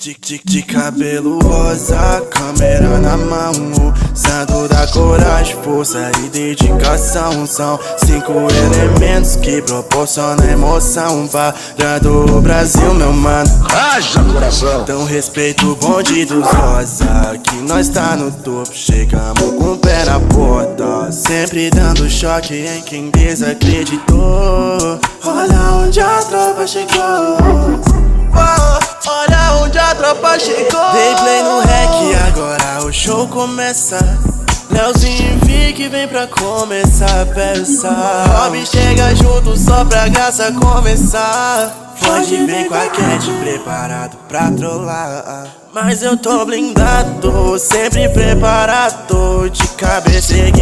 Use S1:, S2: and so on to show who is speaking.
S1: De cabelo rosa, câmera na mão, santo da coragem, força e dedicação. São 5 elementos que proporcionam emoção, parando o Brasil, meu mano.
S2: Haja coração!
S1: Então respeita o bonde dos rosa, que nós tá no topo, chegamos com o pé na porta, sempre dando choque em quem desacreditou. Olha onde a tropa chegou, olha onde a tropa chegou. Dei play no rec, agora o show começa. Leozinho e Vic vem pra começar a peça. Rob chega junto só pra graça começar. Pode vir com a Cat preparado pra trollar, mas eu tô blindado, sempre preparado, de cabeça erguida.